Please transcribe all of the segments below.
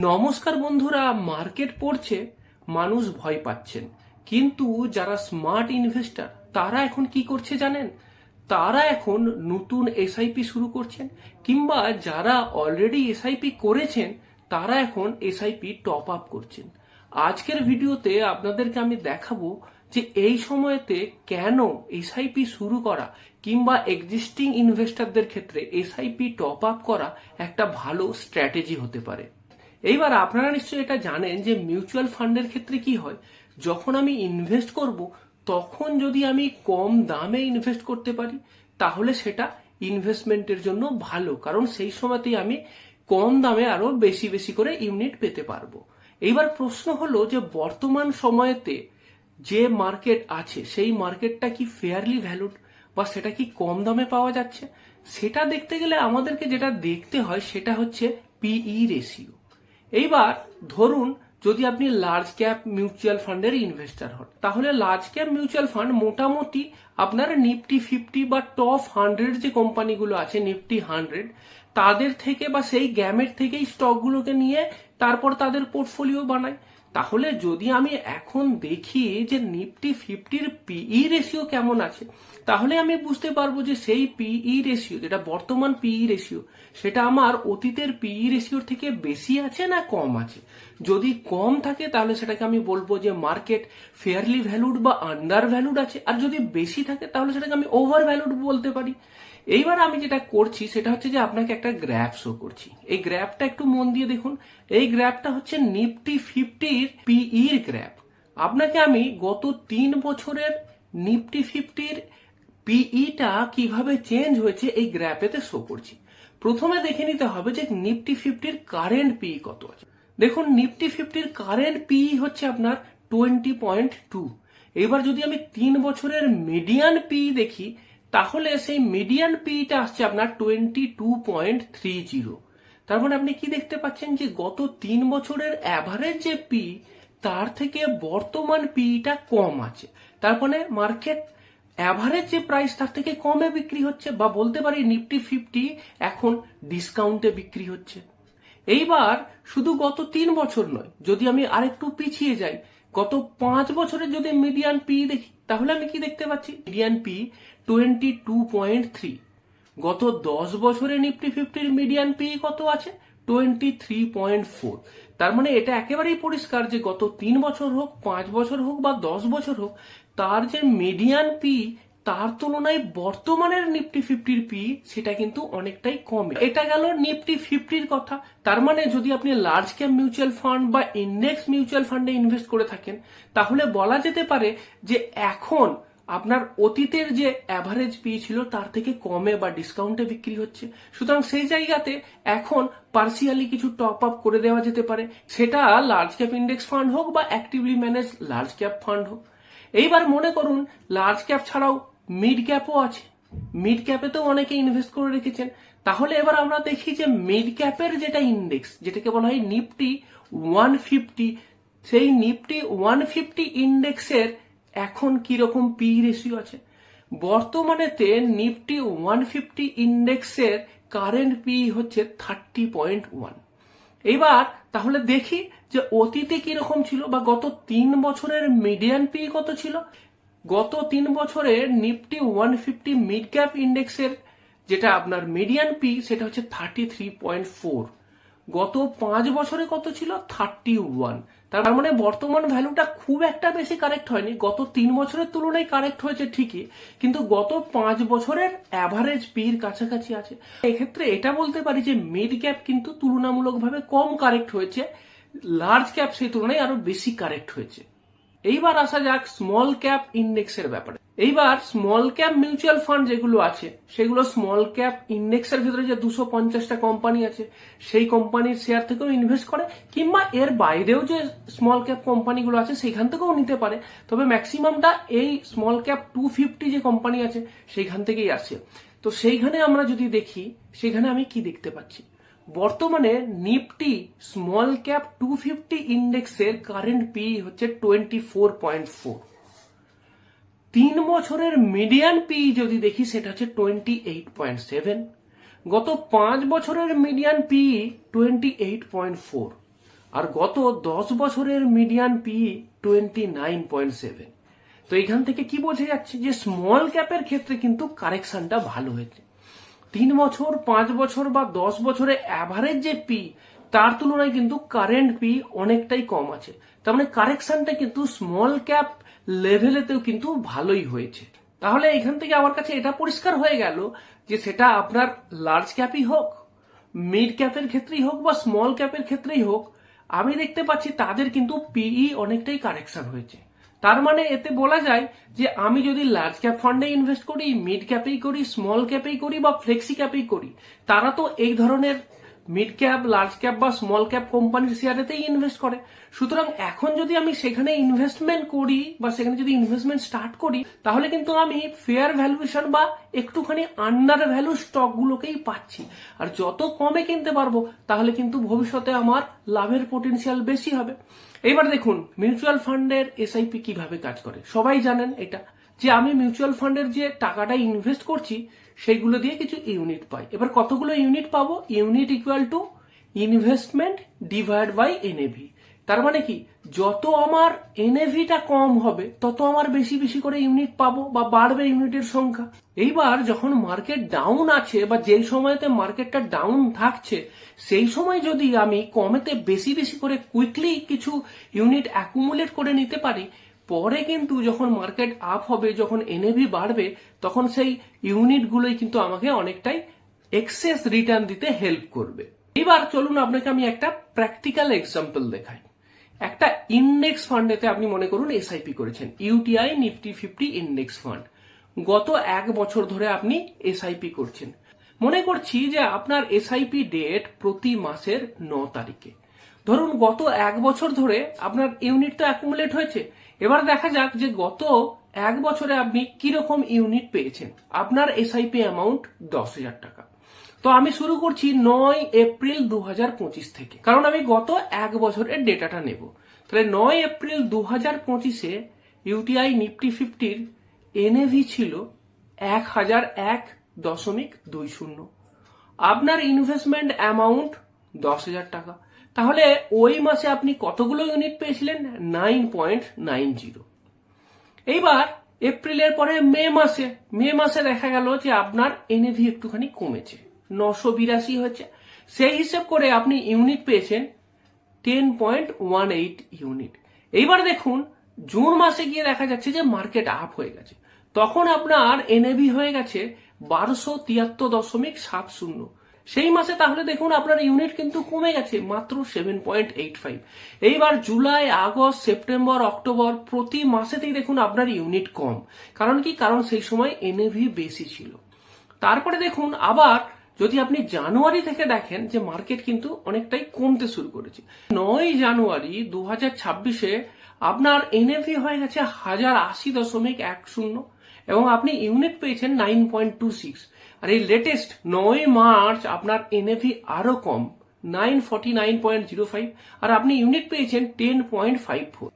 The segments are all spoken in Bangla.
নমস্কার বন্ধুরা, মার্কেট পড়ছে, মানুষ ভয় পাচ্ছেন, কিন্তু যারা স্মার্ট ইনভেস্টর তারা এখন কি করছে জানেন? তারা এখন নতুন এসআইপি শুরু করছেন, কিংবা যারা অলরেডি এসআইপি করেছেন তারা এখন এসআইপি টপ আপ করছেন। আজকের ভিডিওতে আপনাদেরকে আমি দেখাবো যে এই সময়তে কেন এসআইপি শুরু করা কিংবা এক্সিস্টিং ইনভেস্টরদের ক্ষেত্রে এসআইপি টপ আপ করা একটা ভালো স্ট্র্যাটেজি হতে পারে। এইবার আপনারা নিশ্চয়ই এটা জানেন যে মিউচুয়াল ফান্ডের ক্ষেত্রে কি হয়, যখন আমি ইনভেস্ট করব তখন যদি আমি কম দামে ইনভেস্ট করতে পারি তাহলে সেটা ইনভেস্টমেন্টের জন্য ভালো, কারণ সেই সময়তেই আমি কম দামে আরো বেশি বেশি করে ইউনিট পেতে পারবো। এইবার প্রশ্ন হলো যে বর্তমান সময়েতে যে মার্কেট আছে সেই মার্কেটটা কি ফেয়ারলি ভ্যালুড বা সেটা কি কম দামে পাওয়া যাচ্ছে? সেটা দেখতে গেলে আমাদেরকে যেটা দেখতে হয় সেটা হচ্ছে পিই রেশিও। এইবার ধরুন যদি আপনি লার্জ ক্যাপ মিউচুয়াল ফান্ডের ইনভেস্টর হন, তাহলে লার্জ ক্যাপ মিউচুয়াল ফান্ড মোটামুটি আপনার নিফটি 50 বা টপ 100 যে কোম্পানিগুলো আছে নিফটি 100 তাদের থেকে বা সেই গ্যামের থেকেই স্টকগুলোকে নিয়ে তারপর তাদের পোর্টফোলিও বানায়। তাহলে যদি আমি এখন দেখি যে নিফটি 50-র পিই রেশিও কেমন আছে, তাহলে আমি বুঝতে পারবো যে সেই পিই রেশিও যেটা বর্তমান পিই রেশিও সেটা আমার অতীতের পিই রেশিওর থেকে বেশি আছে না কম আছে। যদি কম থাকে তাহলে সেটাকে আমি বলবো যে মার্কেট ফেয়ারলি ভ্যালুড বা আন্ডার ভ্যালুড আছে, আর যদি বেশি থাকে তাহলে সেটাকে আমি ওভার ভ্যালুড বলতে পারি। এইবার আমি যেটা করছি সেটা হচ্ছে যে আপনাকে একটা গ্রাফ শো করছি। এই গ্রাফটা একটু মন দিয়ে দেখুন। এই গ্রাফটা হচ্ছে নিফটি 50-র পিইর গ্রাফ। আপনাকে আমি গত 3 বছরের নিফটি 50-র পিইটা কিভাবে চেঞ্জ হয়েছে এই গ্রাফেতে শো করছি। প্রথমে দেখে নিতে হবে যে নিফটি 50-র কারেন্ট পিই কত আছে। দেখুন নিফটি 50-র কারেন্ট পিই হচ্ছে আপনার 20.2। এবার যদি আমি 3 বছরের মিডিয়ান পিই দেখি তাহলে সেই মিডিয়ান পিটা আসছে আপনার 22.30। তার মানে আপনি কি দেখতে পাচ্ছেন যে গত 3 বছরের অ্যাভারেজ যে পি তার থেকে বর্তমান পিটা কম আছে। তার মানে মার্কেট অ্যাভারেজ যে প্রাইস তার থেকে কমে বিক্রি হচ্ছে, বা বলতে পারি নিফটি 50 এখন ডিসকাউন্টে বিক্রি হচ্ছে। এইবার শুধু গত 3 বছর নয়, যদি আমি আরেকটু পিছিয়ে যাই, গত 5 বছরের যদি মিডিয়ান পি দেখি তাহলে আমি কি দেখতে পাচ্ছি? Median P 22.3। গত 10 বছরে নিফটি 50-র মিডিয়ান পি কত আছে? 23.4। তার মানে এটা একেবারেই পরিষ্কার যে গত 3 বছর হোক, 5 বছর হোক বা 10 বছর হোক, তার যে মিডিয়ান পি তার তুলনায় বর্তমানের নিফটি 50-র পি সেটা কিন্তু অনেকটাই কমে। এটা গেল নিফটি 50-র কথা। তার মানে যদি আপনি লার্জ ক্যাপ মিউচুয়াল ফান্ড বা ইন্ডেক্স মিউচুয়াল ফান্ডে ইনভেস্ট করে থাকেন তাহলে বলা যেতে পারে যে এখন আপনার অতীতের যে অ্যাভারেজ পি ছিল তার থেকে কমে বা ডিসকাউন্টে বিক্রি হচ্ছে। সুতরাং সেই জায়গাতে এখন পার্সিয়ালি কিছু টপ আপ করে দেওয়া যেতে পারে, সেটা লার্জ ক্যাপ ইন্ডেক্স ফান্ড হোক বা actively manage large cap fund হোক। এইবার মনে করুন লার্জ ক্যাপ ছাড়াও মিড ক্যাপও আছে, মিড ক্যাপেতেও অনেকে ইনভেস্ট করে রেখেছেন। তাহলে এবার আমরা দেখি যে মিড ক্যাপের যেটা ইন্ডেক্স, যেটাকে বলা হয় নিফটি 150, সেই নিফটি 150 ইন্ডেক্সের এখন কিরকম পি রেশিও আছে। বর্তমানেতে নিফটি 150 ইন্ডেক্সের কারেন্ট পি হচ্ছে 30.1। এবার তাহলে দেখি যে অতীতে কিরকম ছিল বা গত 3 বছরের মিডিয়ান পি কত ছিল। গত 3 বছরে নিফটি 150 মিড ক্যাপ ইন্ডেক্সের যেটা আপনার মিডিয়ান পি সেটা হচ্ছে 33.4। গত 5 বছরে কত ছিল? 31। তার মানে বর্তমান ভ্যালুটা খুব একটা বেশি কারেক্ট হয়নি, গত 3 বছরের তুলনায় কারেক্ট হয়েছে ঠিকই, কিন্তু গত 5 বছরের অ্যাভারেজ পির কাছাকাছি আছে। এক্ষেত্রে এটা বলতে পারি যে মিড ক্যাপ কিন্তু তুলনামূলকভাবে কম কারেক্ট হয়েছে, লার্জ ক্যাপ সেই তুলনায় আরো বেশি কারেক্ট হয়েছে। এইবার আসা যাক স্মল ক্যাপ ইন্ডেক্সের ব্যাপারে। এইবার স্মল ক্যাপ মিউচুয়াল ফান্ড যেগুলো আছে সেগুলো স্মল ক্যাপ ইন্ডেক্সের ভিতরে যে 250টা কোম্পানি আছে সেই কোম্পানির শেয়ার থেকেও ইনভেস্ট করে, কিংবা এর বাইরেও যে স্মল ক্যাপ কোম্পানিগুলো আছে সেখান থেকেও নিতে পারে। তবে ম্যাক্সিমামটা এই স্মল ক্যাপ 250 যে কোম্পানি আছে সেইখান থেকেই আসে। তো সেইখানে আমরা যদি দেখি সেখানে আমি কি দেখতে পাচ্ছি, বর্তমানে নিফটি স্মল ক্যাপ 250 ইন্ডেক্সের কারেন্ট পি হচ্ছে 24.4। 3 বছরের মিডিয়ান পি যদি দেখি সেটা হচ্ছে 28.7। গত 5 বছরের মিডিয়ান পি 28.4। আর গত 10 বছরের মিডিয়ান পি 29.7। তো এখান থেকে কি বোঝা যাচ্ছে যে স্মল ক্যাপের ক্ষেত্রে কিন্তু কারেকশনটা ভালো হয়েছে। 3 বছর, 5 বছর বা 10 বছরে অ্যাভারেজ যে পি তার তুলনায় কিন্তু কারেন্ট পি অনেকটাই কম আছে। তার মানে কারেকশনটা কিন্তু স্মল ক্যাপ লেভেলেতেও কিন্তু ভালোই হয়েছে। তাহলে এখান থেকে আমার কাছে এটা পরিষ্কার হয়ে গেল যে সেটা আপনার লার্জ ক্যাপই হোক, মিড ক্যাপের ক্ষেত্রেই হোক বা স্মল ক্যাপের ক্ষেত্রেই হোক, আমি দেখতে পাচ্ছি তাদের কিন্তু পিই অনেকটাই কারেকশন হয়েছে। তার মানে এতে বলা যায় যে আমি যদি লার্জ ক্যাপ ফান্ডে ইনভেস্ট করি, মিড ক্যাপেই করি, স্মল ক্যাপেই করি বা ফ্লেক্সি ক্যাপেই করি, তারা তো এই ধরনের মিড ক্যাপ, লার্জ ক্যাপ বা স্মল ক্যাপ কোম্পানির শেয়ারেতেই ইনভেস্ট করে। সুতরাং এখন যদি আমি সেখানে ইনভেস্টমেন্ট করি বা সেখানে যদি ইনভেস্টমেন্ট স্টার্ট করি, তাহলে কিন্তু আমি ফেয়ার ভ্যালুয়েশন বা একটুখানি আন্ডার ভ্যালু স্টক গুলোকেই পাচ্ছি। আর যত কমে কিনতে পারবো তাহলে কিন্তু ভবিষ্যতে আমার লাভের পোটেনশিয়াল বেশি হবে। এবার দেখুন মিউচুয়াল ফান্ডের এসআইপি কিভাবে কাজ করে। সবাই জানেন এটা, যে আমি মিউচুয়াল ফান্ডের যে টাকাটা ইনভেস্ট করছি সেইগুলো দিয়ে কিছু ইউনিট পাই। এবার কতগুলো ইউনিট পাবো? Unit equal to investment divide by NAV. তার মানে কি, যত আমার এনএভিটা কম হবে তত আমার বেশি বেশি করে ইউনিট পাবো বা বাড়বে ইউনিটের সংখ্যা। এইবার যখন মার্কেট ডাউন আছে বা যেই সময়তে মার্কেটটা ডাউন থাকছে সেই সময় যদি আমি কমেতে বেশি বেশি করে কুইকলি কিছু ইউনিট অ্যাকুমুলেট করে নিতে পারি, পরে কিন্তু যখন মার্কেট আপ হবে, যখন এনএভি বাড়বে, তখন সেই ইউনিটগুলোই কিন্তু আমাকে অনেকটাই এক্সেস রিটার্ন দিতে হেল্প করবে। এবার চলুন আপনাকে আমি একটা প্র্যাকটিক্যাল এক্সাম্পল দেখাই। একটা ইন্ডেক্স ফান্ডেতে আপনি মনে করুন এসআইপি করেছেন, ইউটিআই নিফটি 50 ইন্ডেক্স ফান্ড। গত 1 বছর ধরে আপনি এসআইপি করছেন। মনে করছি যে আপনার এসআইপি ডেট প্রতি মাসের 9 তারিখে। ধরুন গত 1 বছর ধরে আপনার ইউনিট তো অ্যাকুমুলেট হয়েছে। এবার দেখা যাক যে গত 1 বছরে আপনি কিরকম ইউনিট পেয়েছেন। আপনার এসআইপি অ্যামাউন্ট 10,000 টাকা। তো আমি শুরু করছি 9 এপ্রিল 2025 থেকে, কারণ আমি গত 1 বছরের ডেটাটা নেব। তাহলে 9 এপ্রিল 2025-এ ইউটিআই নিফটি 50-র এনএভি ছিল 1001.20। আপনার ইনভেস্টমেন্ট অ্যামাউন্ট 10,000 টাকা। তাহলে ওই মাসে আপনি কতগুলো ইউনিট পেয়েছিলেন? 9.90। এইবার এপ্রিলের পরে মে মাসে দেখা গেল যে আপনার এনএভি একটুখানি কমেছে, 982 হয়েছে। সেই হিসেব করে আপনি ইউনিট পেয়েছেন 10.18 ইউনিট। এইবার দেখুন জুন মাসে গিয়ে দেখা যাচ্ছে যে মার্কেট আপ হয়ে গেছে, তখন আপনার এনএভি হয়ে গেছে 1273.70। সেই মাসে তাহলে দেখুন আপনার ইউনিট কিন্তু কমে গেছে মাত্র 7.85। এইবার জুলাই, আগস্ট, সেপ্টেম্বর, অক্টোবর প্রতি মাসেতেই দেখুন আপনার ইউনিট কম। কারণ কি? কারণ সেই সময় এনএভি বেশি ছিল। তারপরে দেখুন আবার যদি আপনি জানুয়ারি থেকে দেখেন যে মার্কেট কিন্তু অনেকটাই কমতে শুরু করেছে। 9 জানুয়ারি 2026-এ আপনার এনএভি হয়ে গেছে 1080.10 এবং আপনি ইউনিট পেয়েছেন 9.26। আর এই লেটেস্ট 9 মার্চ আপনার এনএভি আরো কম, 949.05, আর আপনি ইউনিট পেয়েছেন 10.54।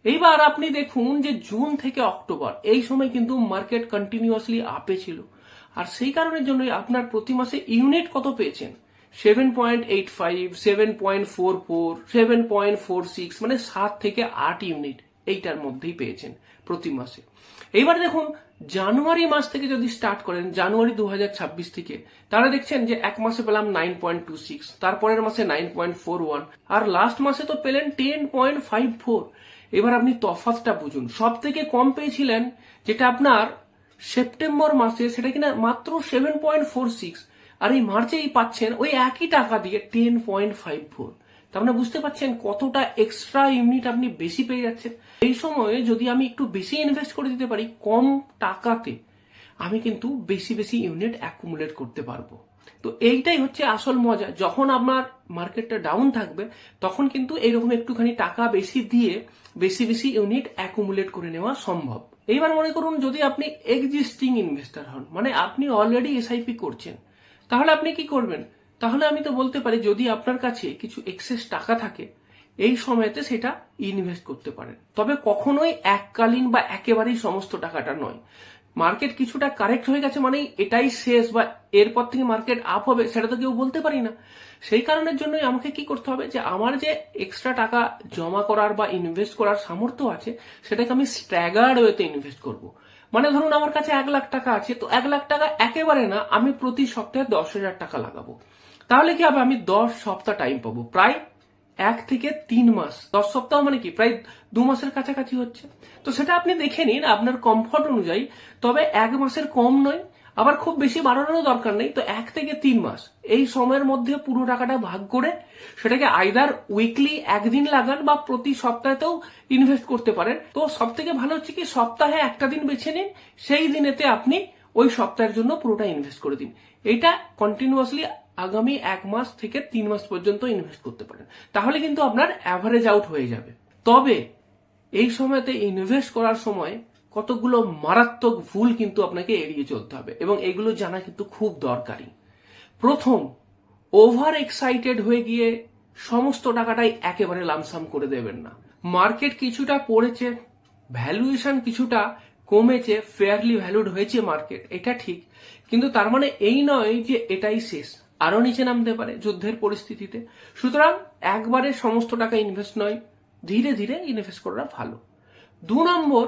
এইবার আপনি দেখুন যে জুন থেকে অক্টোবর এই সময় কিন্তু মার্কেট কন্টিনিউয়াসলি আপে ছিল, আর সেই কারণের জন্য আপনার প্রতি মাসে ইউনিট কত পেয়েছেন? 7.85, 7.44, 7.46, মানে 7 থেকে 8 ইউনিট এইটার মধ্যেই পেয়েছেন প্রতি মাসে। এইবার দেখুন জানুয়ারি মাস থেকে যদি স্টার্ট করেন, জানুয়ারি 2026 থেকে, তারা দেখছেন যে এক মাসে পেলাম 9.26, তারপরের মাসে 9.41, আর লাস্ট মাসে তো পেলেন 10.54। এবার আপনি তফাৎটা বুঝুন। সব থেকে কম পেয়েছিলেন যেটা আপনার সেপ্টেম্বর মাসে, সেটা কিনা মাত্র 7.46, আর এই মার্চেই পাচ্ছেন ওই একই টাকা দিয়ে 10.54। তার মানে বুঝতে পারছেন কতটা এক্সট্রা ইউনিট আপনি বেশি পেয়ে যাচ্ছেন। এই সময়ে যদি আমি একটু বেশি ইনভেস্ট করে দিতে পারি কম টাকাতে, আমি কিন্তু বেশি বেশি ইউনিট অ্যাকুমুলেট করতে পারবো। তো এইটাই হচ্ছে আসল মজা। যখন আপনার মার্কেটটা ডাউন থাকবে তখন কিন্তু এইরকম একটুখানি টাকা বেশি দিয়ে বেশি বেশি ইউনিট অ্যাকুমুলেট করে নেওয়া সম্ভব। এইবার মনে করুন যদি আপনি এক্সিস্টিং ইনভেস্টর হন, মানে আপনি অলরেডি এসআইপি করছেন, তাহলে আপনি কি করবেন? তাহলে আমি তো বলতে পারি যদি আপনার কাছে কিছু এক্সেস টাকা থাকে এই সময়তে সেটা ইনভেস্ট করতে পারেন, তবে কখনোই এককালীন বা একেবারেই সমস্ত টাকাটা নয়। মার্কেট কিছুটা কারেক্ট হয়ে গেছে মানে এটাই শেষ বা এরপর থেকে মার্কেট আপ হবে সেটা তো কেউ বলতে পারি না। সেই কারণের জন্যই আমাকে কি করতে হবে যে আমার যে এক্সট্রা টাকা জমা করার বা ইনভেস্ট করার সামর্থ্য আছে সেটাকে আমি স্ট্যাগার্ড ওয়েতে ইনভেস্ট করব। মানে ধরুন আমার কাছে 1,00,000 টাকা আছে, তো 1,00,000 টাকা একেবারে না, আমি প্রতি সপ্তাহে 10,000 টাকা লাগাবো। তাহলে কি হবে, আমি 10 সপ্তাহ টাইম পাবো, প্রায় 1 থেকে 3 মাস। 10 সপ্তাহ মানে কি প্রায় 2 মাসের কাছাকাছি হচ্ছে। তো সেটা আপনি দেখে নিন আপনার কমফর্ট অনুযায়ী, তবে 1 মাসের কম নয়, আবার খুব বেশি বাড়ানোর দরকার নেই। তো 1 থেকে 3 মাস এই সময়ের মধ্যে পুরো টাকাটা ভাগ করে সেটাকে আইদার উইকলি একদিন লাগান বা প্রতি সপ্তাহেতেও ইনভেস্ট করতে পারেন। তো সব থেকে ভালো হচ্ছে কি সপ্তাহে একটা দিন বেছে নিন, সেই দিনেতে আপনি ওই সপ্তাহের জন্য পুরোটা ইনভেস্ট করে দিন। এটা কন্টিনিউয়াসলি আগামী 1 মাস থেকে 3 মাস পর্যন্ত ইনভেস্ট করতে পারেন, তাহলে কিন্তু আপনার অ্যাভারেজ আউট হয়ে যাবে। তবে এই সময়তে ইনভেস্ট করার সময় কতগুলো মারাত্মক ভুল কিন্তু আপনাকে এড়িয়ে চলতে হবে এবং এগুলো জানা কিন্তু খুব দরকারি। প্রথম, ওভার এক্সাইটেড হয়ে গিয়ে সমস্ত টাকাটাই একেবারে লামসাম করে দেবেন না। মার্কেট কিছুটা পড়েছে, ভ্যালুয়েশন কিছুটা কমেছে, ফেয়ারলি ভ্যালুড হয়েছে মার্কেট, এটা ঠিক, কিন্তু তার মানে এই নয় যে এটাই শেষ, আরো নিচে নামতে পারে যুদ্ধের পরিস্থিতিতে। সুতরাং একবারে সমস্ত টাকা ইনভেস্ট নয়, ধীরে ধীরে ইনভেস্ট করা ভালো। 2 নম্বর,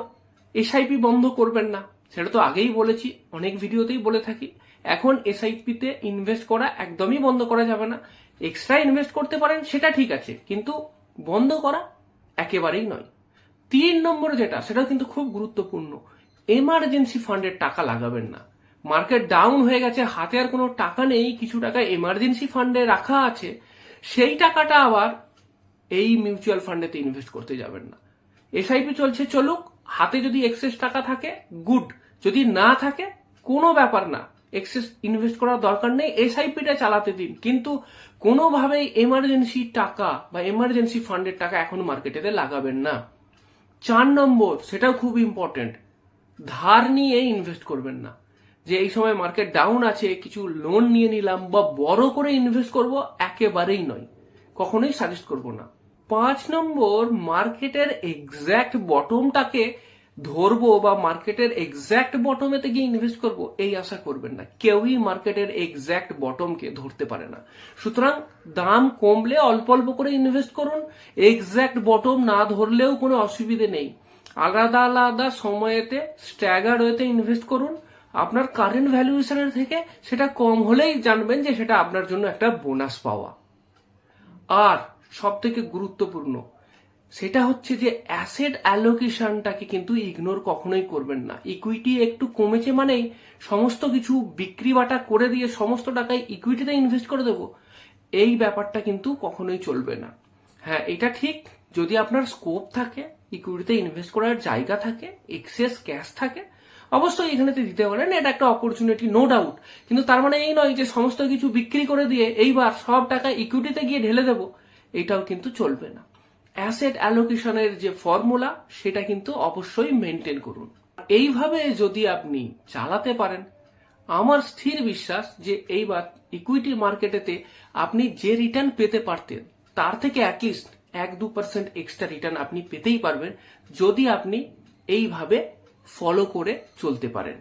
এসআইপি বন্ধ করবেন না, সেটা তো আগেই বলেছি, অনেক ভিডিওতেই বলে থাকি। এখন এসআইপি তে ইনভেস্ট করা একদমই বন্ধ করা যাবে না। এক্সট্রা ইনভেস্ট করতে পারেন সেটা ঠিক আছে, কিন্তু বন্ধ করা একেবারেই নয়। 3 নম্বর যেটা, সেটাও কিন্তু খুব গুরুত্বপূর্ণ, এমার্জেন্সি ফান্ডের টাকা লাগাবেন না। মার্কেট ডাউন হয়ে গেছে, হাতে আর কোনো টাকা নেই, কিছু টাকা এমার্জেন্সি ফান্ডে রাখা আছে, সেই টাকাটা আবার এই মিউচুয়াল ফান্ডেতে ইনভেস্ট করতে যাবেন না। এসআইপি চলছে চলুক, হাতে যদি এক্সেস টাকা থাকে গুড, যদি না থাকে কোনো ব্যাপার না, এক্সেস ইনভেস্ট করার দরকার নেই, এসআইপিটা চালাতে দিন, কিন্তু কোনোভাবেই এমার্জেন্সি টাকা বা এমার্জেন্সি ফান্ডের টাকা এখন মার্কেটেতে লাগাবেন না। 4 নম্বর, সেটাও খুব ইম্পর্টেন্ট, ধার নিয়ে ইনভেস্ট করবেন না। যে এই সময় মার্কেট ডাউন আছে কিছু লোন নিয়ে নিলাম বা বড় করে ইনভেস্ট করব, একেবারেই নয়, কখনোই সাজেস্ট করব না। 5 নম্বর, মার্কেটের এক্স্যাক্ট বটমটাকে ধরবো বা মার্কেটের এক্স্যাক্ট বটমেতে গিয়ে ইনভেস্ট করব, এই আশা করবেন না। কেউই মার্কেটের এক্স্যাক্ট বটমকে ধরতে পারে না। সুতরাং দাম কমলে অল্প অল্প করে ইনভেস্ট করুন, এক্স্যাক্ট বটম না ধরলেও কোনো অসুবিধে নেই। আলাদা আলাদা সময়েতে স্ট্যাগার্ড ওয়েতে ইনভেস্ট করুন, আপনার কারেন্ট ভ্যালুয়েশনের থেকে সেটা কম হলেই জানবেন যে সেটা আপনার জন্য একটা বোনাস পাওয়া। আর সব থেকে গুরুত্বপূর্ণ সেটা হচ্ছে যে অ্যাসেট অ্যালোকেশনটাকে কিন্তু ইগনোর কখনোই করবেন না। ইকুইটি একটু কমেছে মানেই সমস্ত কিছু বিক্রি বাটা করে দিয়ে সমস্ত টাকায় ইকুইটিতে ইনভেস্ট করে দেবো, এই ব্যাপারটা কিন্তু কখনোই চলবে না। হ্যাঁ, এটা ঠিক, যদি আপনার স্কোপ থাকে, ইকুইটিতে ইনভেস্ট করার জায়গা থাকে, এক্সেস ক্যাশ থাকে, অবশ্যই এখানেতে দিতে পারেন, এটা একটা অপরচুনিটি, নো ডাউট। কিন্তু তার মানে এই নয় যে সমস্ত কিছু বিক্রি করে দিয়ে এইবার সব টাকা ইকুইটিতে গিয়ে ঢেলে দেবো, এটাও কিন্তু চলবে না। অ্যাসেট অ্যালোকেশনের যে ফর্মুলা সেটা কিন্তু অবশ্যই মেনটেন করুন। এইভাবে যদি আপনি চালাতে পারেন, আমার স্থির বিশ্বাস যে এইবার ইকুইটি মার্কেটেতে আপনি যে রিটার্ন পেতে পারতেন তার থেকে অ্যাটলিস্ট 1-2% এক্সট্রা রিটার্ন আপনি পেতেই পারবেন, যদি আপনি এইভাবে ফলো করে চলতে পারেন।